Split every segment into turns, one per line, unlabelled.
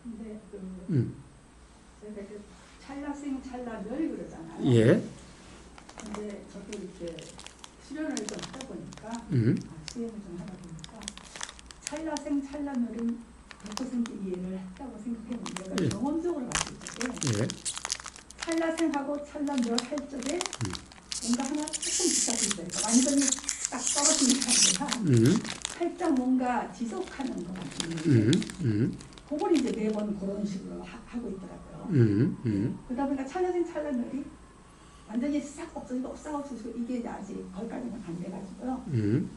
근데
음.
제가 이렇게 찰나생 찰나멸 그러잖아요.
예.
근데 저도 이렇게 수련을 좀 하다 보니까 수행을 좀 하다 보니까 찰나생 찰나멸은 100% 이해를 했다고 생각했는데
예.
경험적으로 봤을 때
예.
찰나생하고 찰나멸 할 적에 뭔가 하나 조금 붙잡고 있어요. 그러니까 완전히 딱 떨어지는 게 아니라 살짝 뭔가 지속하는 것 같은 느낌. 그걸 이제 매번 그런 식으로 하고 있더라고요. 그러다 보니까 찰나생 찰나멸이 완전히 싹 없어지고 싹 없어지고 이게 아직 거기까지는 안 돼가지고요.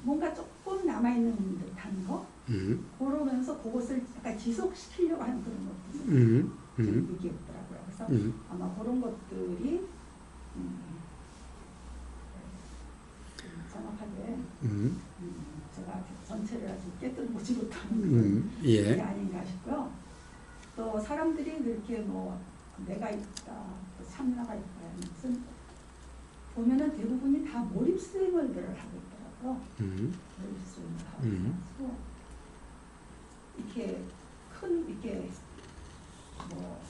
뭔가 조금 남아있는 듯한 거 그러면서 그것을 약간 지속시키려고 하는 그런 것들이 좀 느끼더라고요. 그래서 아마 그런 것들이 정확하게 제가 전체를 아주 깨뜨려보지 못하는
예.
게 아닌가 싶고요. 또 사람들이 그렇게 뭐 내가 있다, 또 참나가 있다 무슨 보면은 대부분이 다 몰입 수행을들을 하고 있더라고요. 몰입 수행을 하고 있어서 이렇게 큰 이렇게 뭐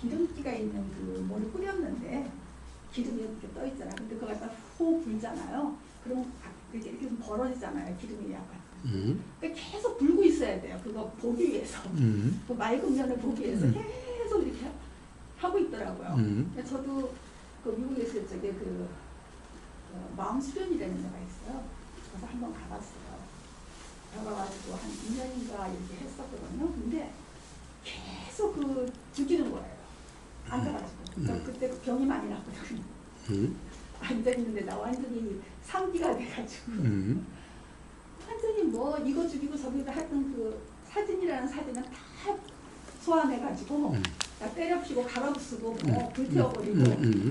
기름기가 있는 그 뭐를 뿌렸는데 기름이 이렇게 떠 있잖아요. 근데 그거 갖다 호 불잖아요. 그럼 이렇게 좀 벌어지잖아요. 기름이 약간. 그러니까 계속 불고 있어야 돼요. 그거 보기 위해서. 그 맑은 면을 보기 위해서 계속 이렇게 하고 있더라고요. 저도 그 미국에 있을 적에 그 마음 수련이라는 데가 있어요. 그래서 한번 가봤어요. 가봐가지고 한 2년인가 이렇게 했었거든요. 근데 계속 그 죽이는 거예요. 앉아가지고. 그때 병이 많이 났거든요. 앉아있는데 나 완전히 상기가 돼가지고 완전히 뭐 이거 죽이고 저기다 했던 그 사진이라는 사진은 다 소환해가지고 나 때려피고 가로쓰고 뭐 불태워버리고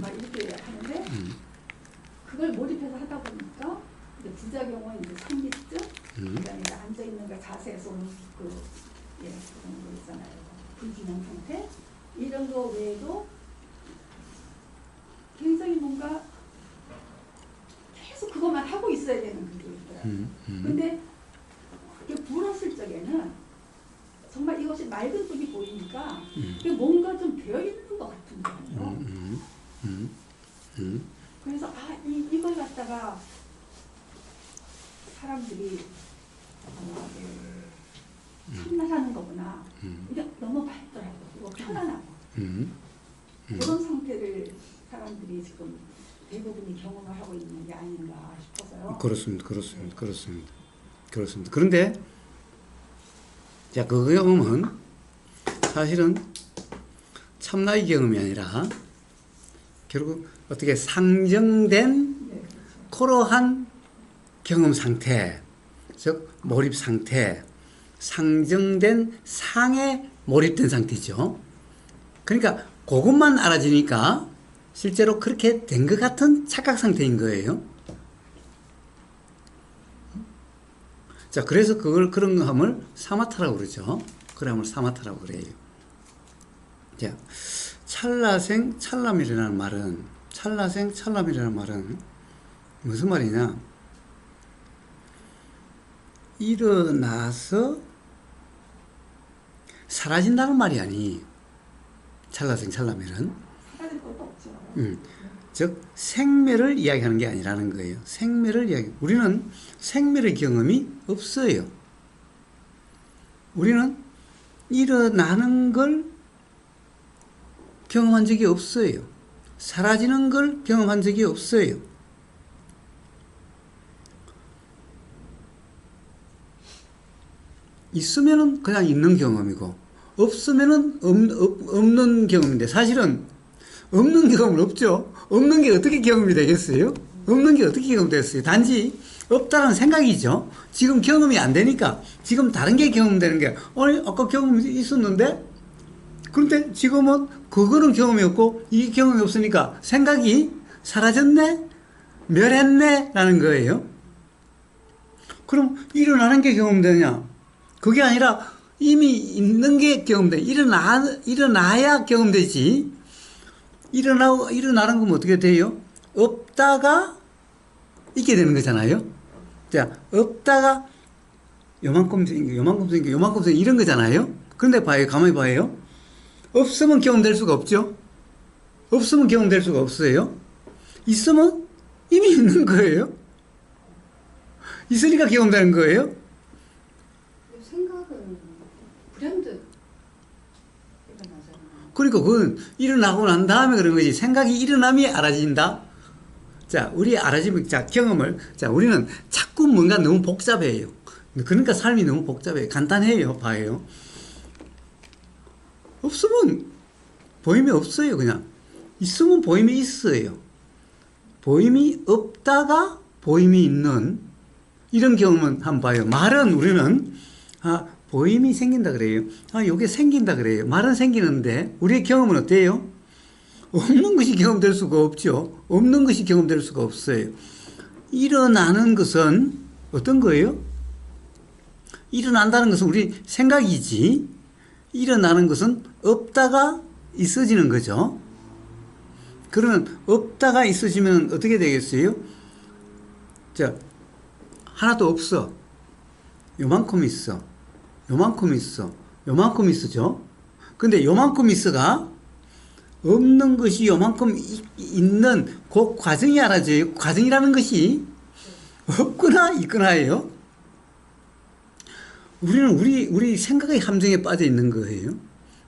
막 이렇게 하는데 그걸 몰입해서 하다 보니까 이제 부작용은 이제 상기증 그다음에 앉아있는 그 자세에서 오는 그런 거 있잖아요. 불균형 상태 이런 거 외에도 굉장히 뭔가 계속 그것만 하고 있어야 되는 그게 있더라고요. 근데 그게 불었을 적에는 정말 이것이 맑은 쪽이 보이니까 그게 뭔가 좀 되어있는 것 같은 거예요. 그래서 이걸 갖다가 사람들이 참나라는 거구나. 이게 너무 밝더라고요. 그리고 편안하고 그런 상태를 사람들이 지금 대부분이 경험을 하고 있는 게 아닌가 싶어서요.
그렇습니다. 그런데 자, 그 경험은 사실은 참나의 경험이 아니라 결국 어떻게 상정된
그렇죠.
코러한 경험 상태, 즉 몰입 상태, 상정된 상에 몰입된 상태죠. 그러니까 그것만 알아지니까 실제로 그렇게 된 것 같은 착각 상태인 거예요. 자, 그래서 그런 함을 사마타라고 그러죠. 그런 함을 사마타라고 그래요. 자, 찰나생 찰남이라는 말은 무슨 말이냐? 일어나서 사라진다는 말이 아니. 찰나생 찰남이는
사라질 것도 없죠.
즉 생멸을 이야기하는 게 아니라는 거예요. 우리는 생멸의 경험이 없어요. 우리는 일어나는 걸 경험한 적이 없어요. 사라지는 걸 경험한 적이 없어요. 있으면은 그냥 있는 경험이고 없으면은 없는 경험인데 사실은 없는 경험은 없죠. 없는 게 어떻게 경험이 되겠어요? 없는 게 어떻게 경험됐어요? 단지 없다는 생각이죠. 지금 경험이 안 되니까 지금 다른 게 경험되는 게 아까 경험이 있었는데 그런데 지금은 그거는 경험이 없고 이 경험이 없으니까 생각이 사라졌네? 멸했네? 라는 거예요. 그럼 일어나는 게 경험되냐? 그게 아니라 이미 있는 게 경험돼. 일어나야 경험되지. 일어나는 건 어떻게 돼요? 없다가 있게 되는 거잖아요. 자, 없다가 요만큼 생겨 이런 거잖아요. 그런데 봐요. 가만히 봐요. 없으면 경험될 수가 없죠. 없으면 경험될 수가 없어요. 있으면 이미 있는 거예요. 있으니까 경험되는 거예요.
생각은 불현듯 일어나잖아요.
그러니까 그건 일어나고 난 다음에 그런 거지. 생각이 일어남이 알아진다. 자, 우리 알아지면, 자, 경험을, 자, 우리는 자꾸 뭔가 너무 복잡해요. 그러니까 삶이 너무 복잡해요. 간단해요. 봐요. 없으면 보임이 없어요. 그냥. 있으면 보임이 있어요. 보임이 없다가 보임이 있는 이런 경험은 한번 봐요. 말은 우리는 보임이 생긴다 그래요. 요게 생긴다 그래요. 말은 생기는데 우리의 경험은 어때요? 없는 것이 경험될 수가 없죠. 없는 것이 경험될 수가 없어요. 일어나는 것은 어떤 거예요? 일어난다는 것은 우리 생각이지. 일어나는 것은 없다가 있어지는 거죠. 그러면 없다가 있어지면 어떻게 되겠어요? 자, 하나도 없어. 요만큼 있어. 요만큼 있어. 요만큼 있어죠. 근데 요만큼 있어가 없는 것이 요만큼 있는 그 과정이 알아져요. 과정이라는 것이 없거나 있거나예요. 우리는 우리 생각의 함정에 빠져 있는 거예요.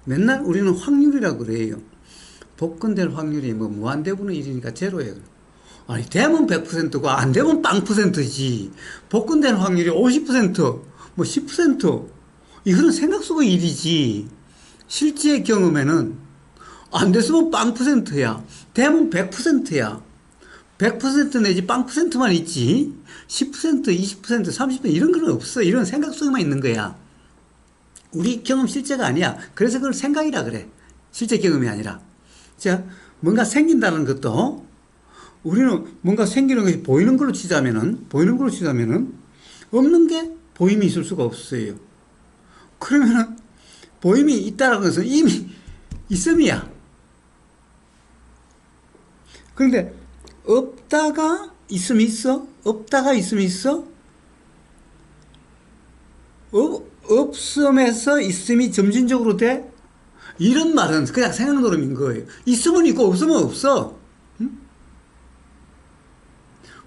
맨날 우리는 확률이라고 그래요. 복권될 확률이 뭐 무한대분의 1이니까 제로예요. 아니, 되면 100%고 안 되면 0%지. 복권될 확률이 50%, 뭐 10%. 이거는 생각 속의 일이지. 실제 경험에는 안 됐으면 0%야. 되면 100%야. 100% 내지 0%만 있지. 10%, 20%, 30% 이런 건 없어. 이런 생각 속에만 있는 거야. 우리 경험 실제가 아니야. 그래서 그걸 생각이라 그래. 실제 경험이 아니라. 자, 뭔가 생긴다는 것도 우리는 뭔가 생기는 것이 보이는 걸로 치자면은 없는 게 보임이 있을 수가 없어요. 그러면은 보임이 있다는 것은 이미 있음이야. 그런데 없다가 있음이 있어? 없다가 있음이 있어? 없음에서 있음이 점진적으로 돼? 이런 말은 그냥 생각 노름인 거예요. 있으면 있고 없으면 없어. 응?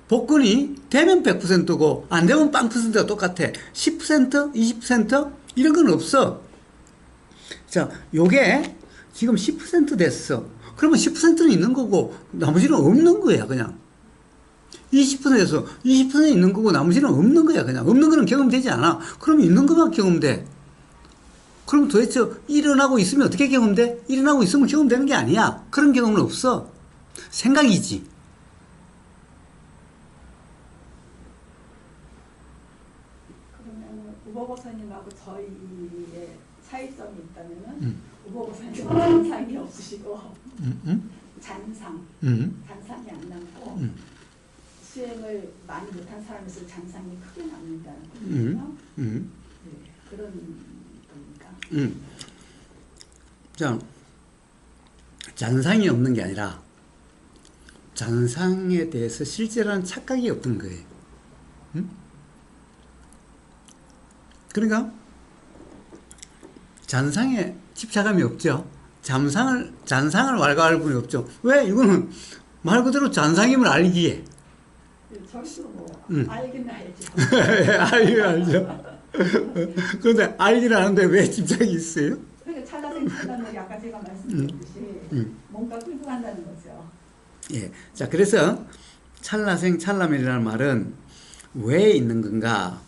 복권이 되면 100%고 안 되면 0%가 똑같아. 10%, 20% 이런 건 없어. 자, 요게 지금 10% 됐어. 그러면 10%는 있는 거고 나머지는 없는 거야, 그냥. 20%에서 20% 있는 거고 나머지는 없는 거야, 그냥. 없는 거는 경험되지 않아. 그럼 있는 것만 경험돼. 그럼 도대체 일어나고 있으면 어떻게 경험돼? 일어나고 있으면 경험되는 게 아니야. 그런 경험은 없어. 생각이지.
그러면 우보고사님하고 저희의 차이점이 있다면은 우보고사님은 잔상이 없으시고 잔상이 안 남고 수행을 많이 못한 사람에서 잔상이 크게 남는다는 거거든요. 네, 그런 겁니까?
자, 잔상이 없는 게 아니라 잔상에 대해서 실제라는 착각이 없던 거예요. 그러니까 잔상에 집착감이 없죠. 잔상을 왈가할 분이 없죠. 왜? 이거는 말 그대로 잔상임을 알기에.
저희도 뭐 알긴 알죠.
알긴 알죠. 그런데 알긴 아는데 왜 집착이 있어요?
그러니까 찰나생찰나물이 아까 제가 말씀드렸듯이 뭔가 끌고 간다는 거죠.
예. 자, 그래서 찰나생 찰나멸이라는 말은 왜 있는 건가?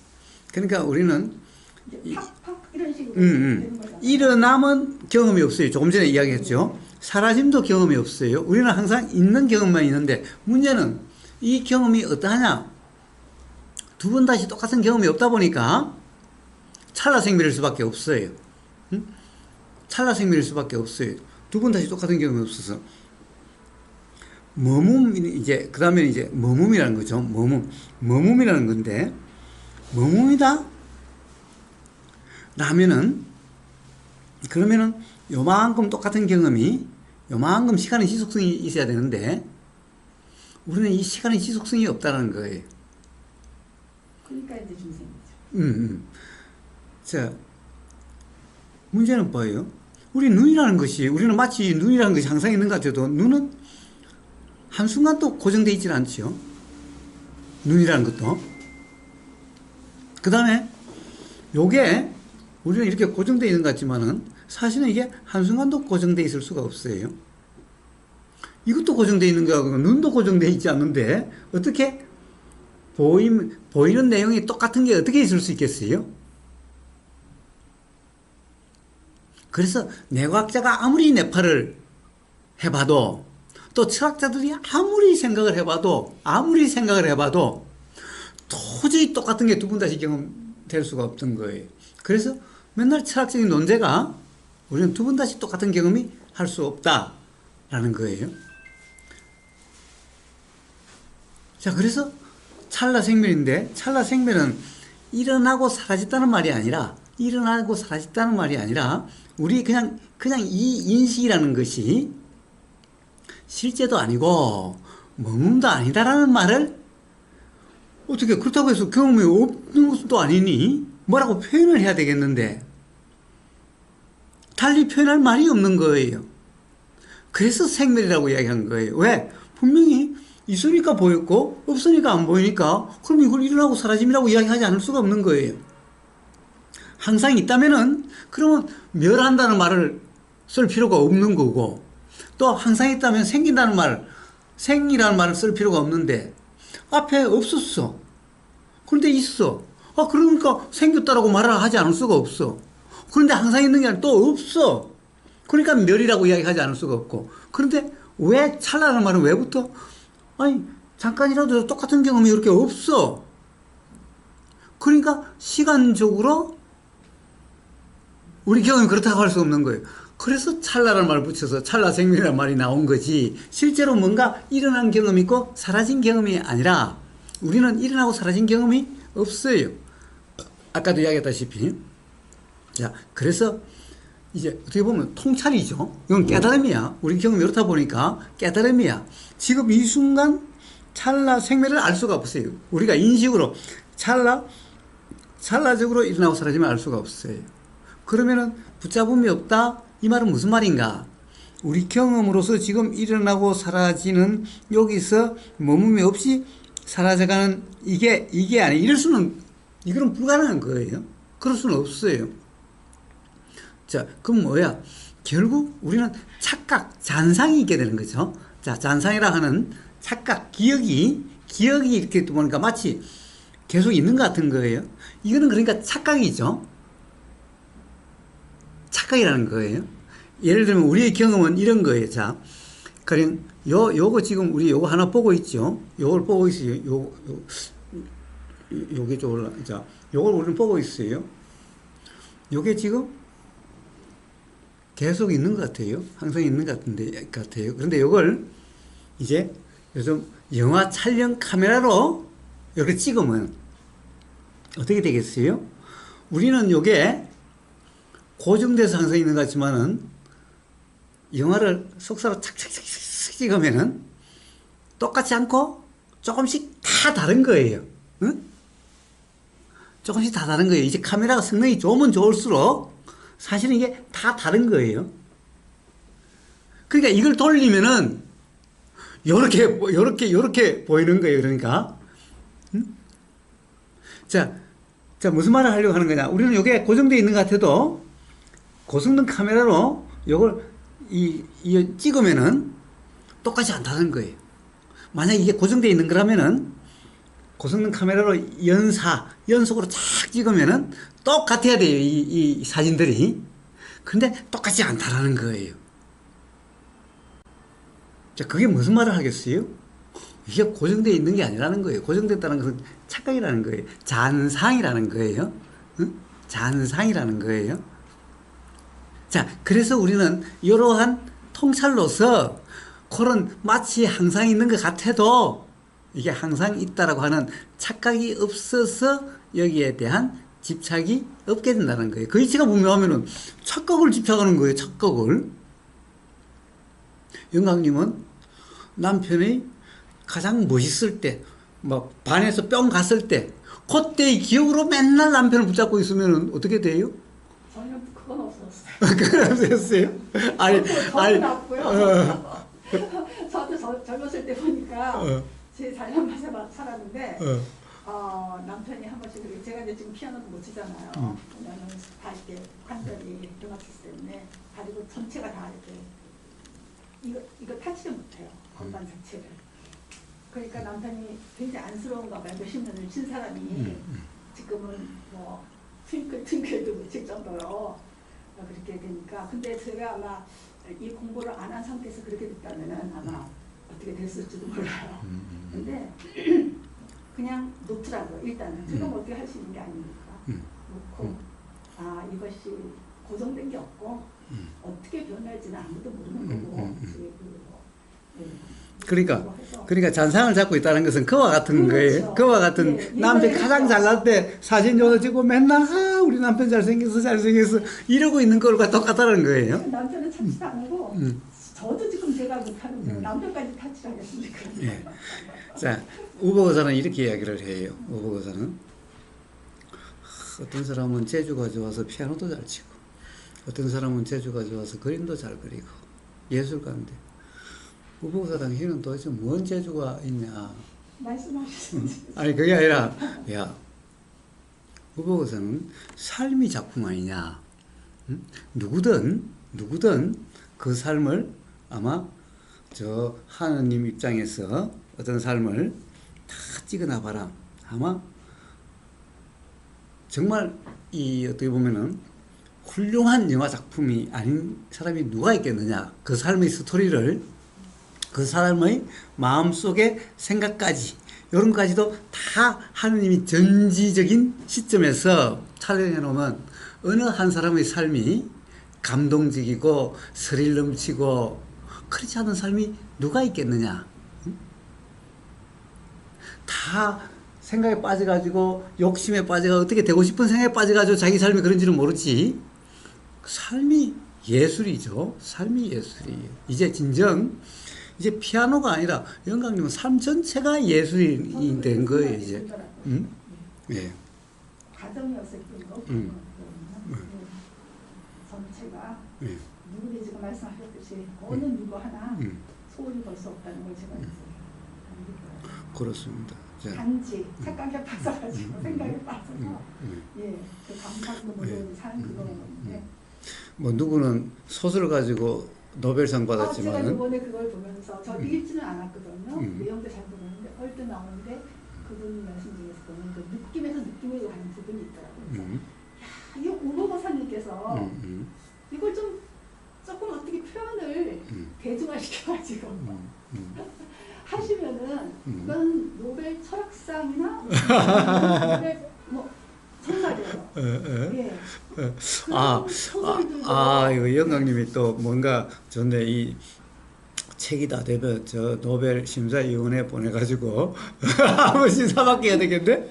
그러니까 우리는
팍팍 이런 식으로 되는 거잖아요.
일어남은 경험이 없어요. 조금 전에 이야기했죠. 사라짐도 경험이 없어요. 우리는 항상 있는 경험만 있는데 문제는 이 경험이 어떠하냐? 두 번 다시 똑같은 경험이 없다 보니까 찰나생멸일 수밖에 없어요. 찰나생멸일 수밖에 없어요. 두 번 다시 똑같은 경험이 없어서. 이제, 그 다음에 이제 머뭅이라는 거죠. 머뭅이라는 건데, 머뭅이다? 라면은, 그러면은 요만큼 똑같은 경험이, 요만큼 시간의 지속성이 있어야 되는데, 우리는 이 시간의 지속성이 없다는 거예요.
그러니까 이제 중생이죠.
자, 문제는 뭐예요? 우리 눈이라는 것이, 우리는 마치 눈이라는 것이 항상 있는 것 같아도 눈은 한순간도 고정되어 있질 않죠. 눈이라는 것도. 그 다음에 요게 우리는 이렇게 고정되어 있는 것 같지만은 사실은 이게 한순간도 고정되어 있을 수가 없어요. 이것도 고정되어 있는 거하고 눈도 고정되어 있지 않는데 어떻게 보이는 내용이 똑같은 게 어떻게 있을 수 있겠어요? 그래서 뇌과학자가 아무리 뇌파를 해봐도 또 철학자들이 아무리 생각을 해봐도 도저히 똑같은 게 두 번 다시 경험될 수가 없던 거예요. 그래서 맨날 철학적인 논제가 우리는 두 번 다시 똑같은 경험이 할 수 없다라는 거예요. 자, 그래서 찰나생멸인데 찰나생멸은 일어나고 사라졌다는 말이 아니라 우리 그냥 이 인식이라는 것이 실제도 아니고 몸도 아니다라는 말을 어떻게 그렇다고 해서 경험이 없는 것도 아니니 뭐라고 표현을 해야 되겠는데 달리 표현할 말이 없는 거예요. 그래서 생멸이라고 이야기한 거예요. 왜? 분명히 있으니까 보였고 없으니까 안 보이니까 그럼 이걸 일어나고 사라짐이라고 이야기하지 않을 수가 없는 거예요. 항상 있다면은 그러면 멸한다는 말을 쓸 필요가 없는 거고 또 항상 있다면 생긴다는 말, 생이라는 말을 쓸 필요가 없는데 앞에 없었어. 그런데 있어. 그러니까 생겼다라고 말을 하지 않을 수가 없어. 그런데 항상 있는 게 아니라 또 없어. 그러니까 멸이라고 이야기하지 않을 수가 없고. 그런데 왜 찰나라는 말은 왜부터? 아니 잠깐이라도 똑같은 경험이 이렇게 없어. 그러니까 시간적으로 우리 경험이 그렇다고 할 수 없는 거예요. 그래서 찰나라는 말을 붙여서 찰나생멸이라는 말이 나온 거지 실제로 뭔가 일어난 경험이 있고 사라진 경험이 아니라 우리는 일어나고 사라진 경험이 없어요. 아까도 이야기했다시피. 자, 그래서 이제 어떻게 보면 통찰이죠. 이건 깨달음이야. 우리 경험이 이렇다 보니까 깨달음이야. 지금 이 순간 찰나생멸을 알 수가 없어요. 우리가 인식으로 찰나적으로 일어나고 사라짐을 알 수가 없어요. 그러면은 붙잡음이 없다? 이 말은 무슨 말인가? 우리 경험으로서 지금 일어나고 사라지는 여기서 머금이 없이 사라져가는 이게 아니 이거는 불가능한 거예요. 그럴 수는 없어요. 자, 그럼 뭐야? 결국 우리는 착각, 잔상이 있게 되는 거죠. 자, 잔상이라 하는 착각, 기억이 이렇게 보니까 마치 계속 있는 것 같은 거예요. 이거는 그러니까 착각이죠. 착각이라는 거예요. 예를 들면 우리의 경험은 이런 거예요. 자, 그냥 요거 지금 우리 요거 하나 보고 있죠. 요걸 보고 있어요. 요게 좀 올라. 자, 요걸 우리는 보고 있어요. 요게 지금 계속 있는 것 같아요. 항상 있는 것 같아요. 그런데 요걸 이제 요즘 영화 촬영 카메라로 이렇게 찍으면 어떻게 되겠어요? 우리는 요게 고정돼서 항상 있는 것 같지만은 영화를 속사로 착착착 찍으면은 똑같지 않고 조금씩 다 다른 거예요. 응? 조금씩 다 다른 거예요. 이제 카메라가 성능이 좋으면 좋을수록 사실은 이게 다 다른 거예요. 그러니까 이걸 돌리면은 요렇게 보이는 거예요. 그러니까. 응? 자, 무슨 말을 하려고 하는 거냐. 우리는 요게 고정되어 있는 것 같아도 고성능 카메라로 요걸 찍으면은 똑같이 안 다른 거예요. 만약 이게 고정되어 있는 거라면은 고성능 카메라로 연속으로 쫙 찍으면은 똑같아야 돼요. 이 사진들이. 근데 똑같지 않다라는 거예요. 자, 그게 무슨 말을 하겠어요? 이게 고정되어 있는 게 아니라는 거예요. 고정됐다는 것은 착각이라는 거예요. 잔상이라는 거예요. 응? 잔상이라는 거예요. 자, 그래서 우리는 이러한 통찰로서 그런 마치 항상 있는 것 같아도 이게 항상 있다라고 하는 착각이 없어서 여기에 대한 집착이 없게 된다는 거예요. 그 이치가 분명하면은 착각을 집착하는 거예요. 착각을. 영광님은 남편이 가장 멋있을 때, 막 반에서 뿅 갔을 때, 그때의 기억으로 맨날 남편을 붙잡고 있으면 어떻게 돼요?
전혀 그건 없었어요.
그러셨어요? 아니,
저도
아니,
나왔고요. 저도 젊었을 때 보니까
어,
제 자녀만 살았는데
어,
남편이 한 번씩 그렇게 제가 이제 지금 피아노도 못 치잖아요. 왜냐면 다 이렇게 관절이 류마티스 때문에 다리고 전체가 다 이렇게 이거 타치를 못해요. 건반 자체를. 그러니까 남편이 굉장히 안쓰러운가 봐요. 몇십 년을 친 사람이 지금은 뭐 트윙클도 못 칠 정도로 그렇게 되니까. 근데 제가 아마 이 공부를 안 한 상태에서 그렇게 됐다면은 아마 어떻게 됐을지도 몰라요. 근데 그냥 놓더라고요. 일단은 지금 어떻게 할 수 있는 게 아니니까 놓고 이것이 고정된 게 없고 어떻게 변할지는 아무도 모르는 거고
그러니까 잔상을 잡고 있다는 것은 그와 같은
그렇죠.
거예요. 그와 같은
예,
남편
옛날에
가장
그렇죠.
잘날 때 사진 요거 맨날 우리 남편 잘생겼어 이러고 있는 거과 똑같다는 거예요.
남편은 타치도 안 하고 저도 지금 제가 못하는데 남편까지 타치를 하겠습니까?
예. 자, 우보거사는 이렇게 이야기를 해요. 우보거사는 어떤 사람은 재주가 좋아서 피아노도 잘 치고, 어떤 사람은 재주가 좋아서 그림도 잘 그리고 예술가인데, 우보거사 당신은 도대체 뭔 재주가 있냐?
말씀하시지.
아니 그게 아니라, 야, 우보거사는 삶이 작품 아니냐? 응? 누구든 그 삶을 아마 저 하느님 입장에서 어떤 삶을 다 찍어놔 봐라. 아마 정말 이 어떻게 보면은 훌륭한 영화 작품이 아닌 사람이 누가 있겠느냐. 그 삶의 스토리를, 그 사람의 마음속의 생각까지, 이런 것까지도 다 하느님이 전지적인 시점에서 촬영해 놓으면 어느 한 사람의 삶이 감동적이고 스릴 넘치고 그렇지 않은 삶이 누가 있겠느냐. 다 생각에 빠져가지고 욕심에 빠져가 어떻게 되고 싶은 생각에 빠져가지고 자기 삶이 그런지는 모르지. 삶이 예술이죠. 삶이 예술이에요. 이제 진정 이제 피아노가 아니라 영광님은 삶 전체가 예술이 된 거예요. 이제. 예.
가정이었을 뿐이고 전체가
예.
누구든지 지금 말씀하셨듯이 어느 누구 하나 소원이 볼 수 없다는 걸 제가 이제
그렇습니다. 자.
단지 착각에 빠져가지고 생각에 빠져서 그 감각도 모르는 사는 그거였는데
뭐 누구는 소설을 가지고 노벨상
제가
받았지만은
이번에 그걸 보면서 저 읽지는 않았거든요. 내용도 잘 모르는데 얼핏 나오는데 그분 말씀 중에서 보면 그 느낌에서 느낌으로 가는 부분이 있더라고요. 그래서 야, 이 오보거사님께서 이걸 좀 조금 어떻게 표현을 대중화시켜가지고 하시면은 그건 노벨 철학상이나 노벨 뭐 정말이에요. 예.
이거 영광님이 또 뭔가 좋네. 이 책이 다 되면 저 노벨 심사위원회 보내가지고 한번 심사받게 해야 되겠네?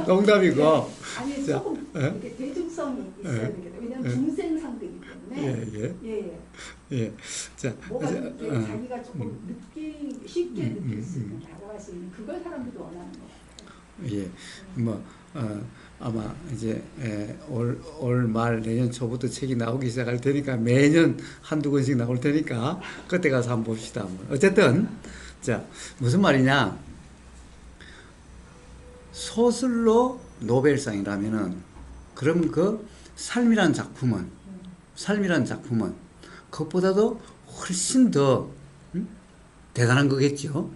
농담이고.
아니, 조금 이렇게 대중성이 있어야 되겠다. 왜냐면 중생상들이기 때문에.
예. 자,
뭐가 자기가 조금 쉽게 느낄 수 있는, 다가갈 수 있는 그걸 사람들이 원하는 것 같아요.
예. 뭐, 아마 이제 올 말 내년 초부터 책이 나오기 시작할 테니까 매년 한두 권씩 나올 테니까 그때 가서 한번 봅시다. 어쨌든 자, 무슨 말이냐, 소설로 노벨상이라면은 그럼 그 삶이란 작품은 그것보다도 훨씬 더 대단한 거겠죠.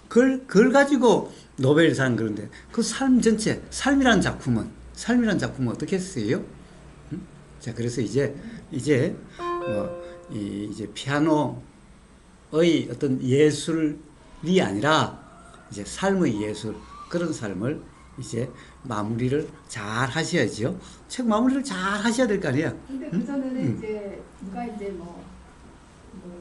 그걸 가지고 노벨상. 그런데 그 삶 전체, 삶이란 작품은 어떻게 쓰여요? 자, 그래서 이제 이제 피아노의 어떤 예술이 아니라 이제 삶의 예술, 그런 삶을 이제 마무리를 잘 하셔야죠. 책 마무리를 잘 하셔야 될 거 아니에요.
근데 그 전에는 이제 누가 이제 뭐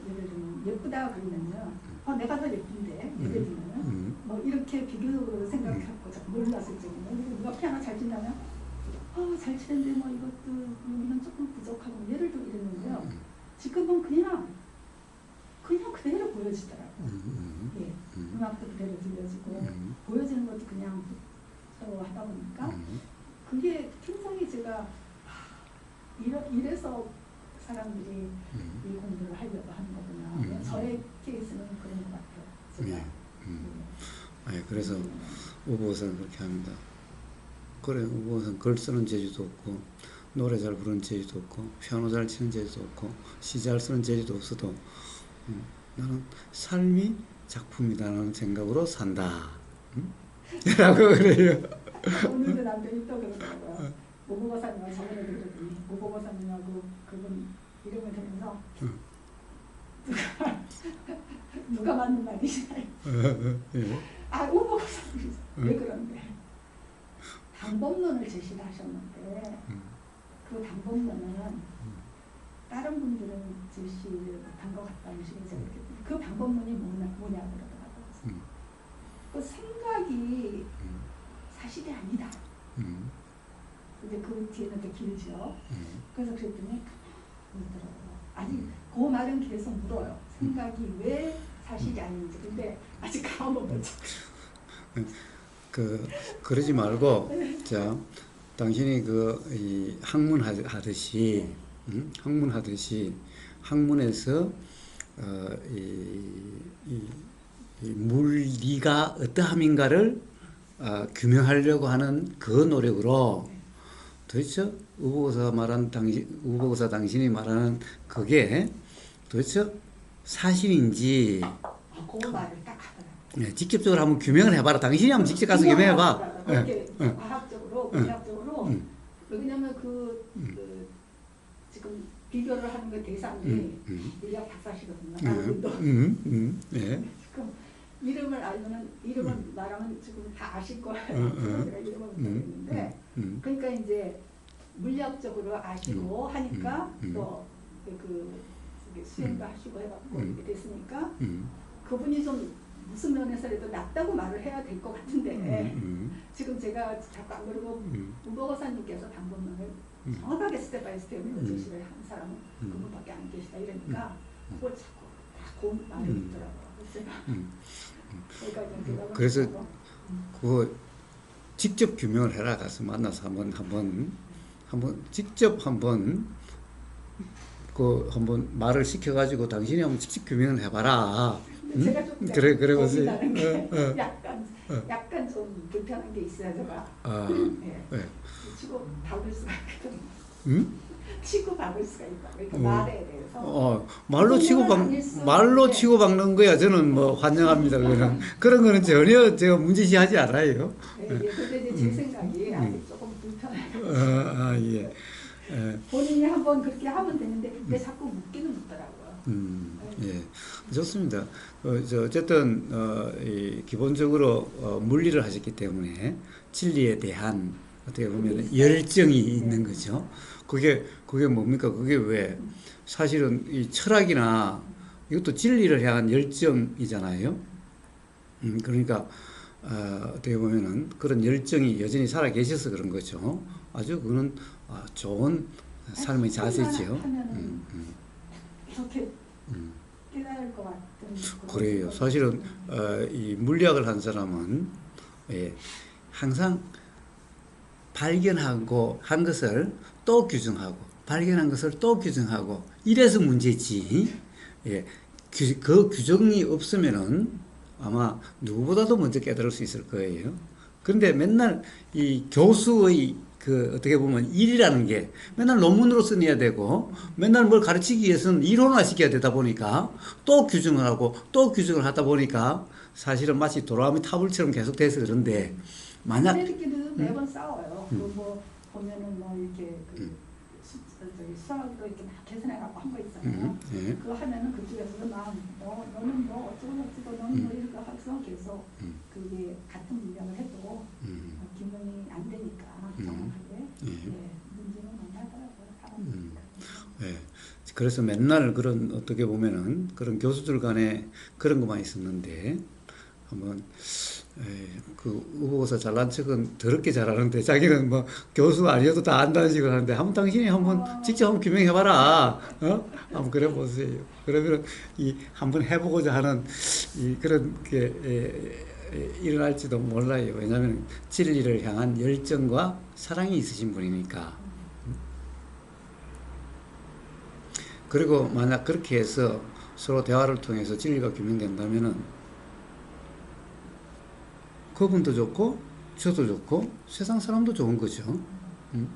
예를 들면 예쁘다 그러면요. 내가 더 예쁜데 예를 들면 뭐 이렇게 비교적으로 생각하고 놀랐을 적에는 누가 피아노 잘 친다면 잘 치는데 뭐 이것도 여기는 조금 부족하고 예를 들어 이랬는데요. 지금은 그냥 그대로 보여지더라고요. 예, 음악도 그대로 들려지고 보여지는 것도 그냥 서로 하다 보니까 그게 굉장히 제가 이래서 사람들이 이 공부를 하려고 하는 거구나. 저의 케이스는 그런 것 같아요. 제가.
예. 아니, 그래서 우보사는 그렇게 합니다. 그래, 우보사는 글 쓰는 재주도 없고 노래 잘 부르는 재주도 없고 피아노 잘 치는 재주도 없고 시 잘 쓰는 재주도 없어도 나는 삶이 작품이다라는 생각으로 산다. 라고 그래요.
오늘도 남편이 또 그러더라고요. 오보고사님하고 저번에 그러더니 오보고사님하고 그분 이름을 들으면서 누가 맞는 말이시나요?
예.
아, 오보고사님 왜 그런데? 방법론을 제시를 하셨는데 그 방법론은 다른 분들은 제시를 못한 것 같다는 식으로 제가 느꼈거든요. 그 방법론이 뭐냐 그러더라고요. 그 생각이 사실이 아니다. 이제 그 뒤에는 또 길죠. 그래서 그랬더니 그러더라고요. 아니 그 말은 계속 물어요. 생각이 왜 사실이 아닌지. 근데 아직 한번 보자.
그러지 말고, 자, 당신이 이 학문하듯이, 학문에서, 이 물리가 어떠함인가를 규명하려고 하는 그 노력으로 도대체 우보고사 당신이 말하는 그게 도대체 사실인지
그 말을 딱 하더라고요.
직접적으로 한번 규명을 해봐라. 당신이 한번 직접 가서 규명해봐.
그렇게 과학적으로, 물리학적으로. 왜냐면 지금 비교를 하는 그 대상이 물리학 박사시거든요. 나름도.
예.
지금 이름을 알면은 이름을 말하면 지금 다 아실 거예요. 제가 이름을 모르겠는데, 그러니까 이제 물리학적으로 아시고 하니까 또 수행도 하시고 해갖고 이렇게 됐으니까 그분이 좀 무슨 면에서라도 낫다고 말을 해야 될 것 같은데 지금 제가 자꾸 안 그러고 우보고사님께서 방법론을 정확하게 스텝 바이 스텝으로 제시를 한 사람은 그분밖에 안 계시다 이러니까 그걸 자꾸 다 그 말을 듣더라고요.
그래서 그거 직접 규명을 해라. 가서 만나서 한번 직접 한번 말을 시켜가지고 당신이 한번 직접 규명을 해봐라.
제가 좀
그래 보세요.
약간 좀 불편한 게 있어요, 제가. 네. 치고 박을 수가 있거든요. 치고 박을 수가 있다. 그러니까 말에 대해서.
말로 치고 박는 거야. 저는 뭐 환영합니다. 그런 거는 전혀 제가 문제시하지 않아요.
네, 근데 제 생각이 아직 조금 불편해요.
예.
본인이 한번 그렇게 하면 되는데 왜 자꾸 묻기는 묻더라고요.
예, 좋습니다. 어쨌든 기본적으로 물리를 하셨기 때문에 진리에 대한 어떻게 보면 열정이 있는 거죠. 그게 뭡니까? 그게 왜 사실은 이 철학이나 이것도 진리를 향한 열정이잖아요. 그러니까 어떻게 보면은 그런 열정이 여전히 살아 계셔서 그런 거죠. 아주 그는 좋은 삶의 자세죠.
이렇게 깨달을 것 같은.
그래요. 사실은 이 물리학을 한 사람은 항상 발견하고 한 것을 또 규정하고 발견한 것을 또 규정하고 이래서 문제지. 그 규정이 없으면은 아마 누구보다도 먼저 깨달을 수 있을 거예요. 그런데 맨날 이 교수의 어떻게 보면 일이라는 게 맨날 논문으로 써내야 되고 맨날 뭘 가르치기 위해서는 이론화 시켜야 되다 보니까 또 규정을 하고 또 규정을 하다 보니까 사실은 마치 도라미 타불처럼 계속돼서 그런데 만약
선생님끼리도 매번 싸워요. 뭐 보면은 뭐 이렇게 수학으로 이렇게 막 계산해갖고 한 거 있잖아요. 그거 하면은 그쪽에서도 막 너는 뭐 어쩌고 너는 뭐 이렇게 해서 계속 그게 같은 문장을 해도 기능이 안 되니까 정확하게 문제는 많이 하더라고요.
그래서 맨날 그런 어떻게 보면은 그런 교수들 간에 그런 것만 있었는데 한번 그 우보고사 잘난 척은 더럽게 잘하는데 자기는 뭐 교수 아니어도 다 안다는 식으로 하는데 한번 당신이 한번 직접 한번 규명해봐라. 한번 그래 보세요. 그러면 한번 해보고자 하는 그런 게 일어날지도 몰라요. 왜냐하면 진리를 향한 열정과 사랑이 있으신 분이니까. 그리고 만약 그렇게 해서 서로 대화를 통해서 진리가 규명된다면은 그분도 좋고 저도 좋고 세상 사람도 좋은 거죠. 음?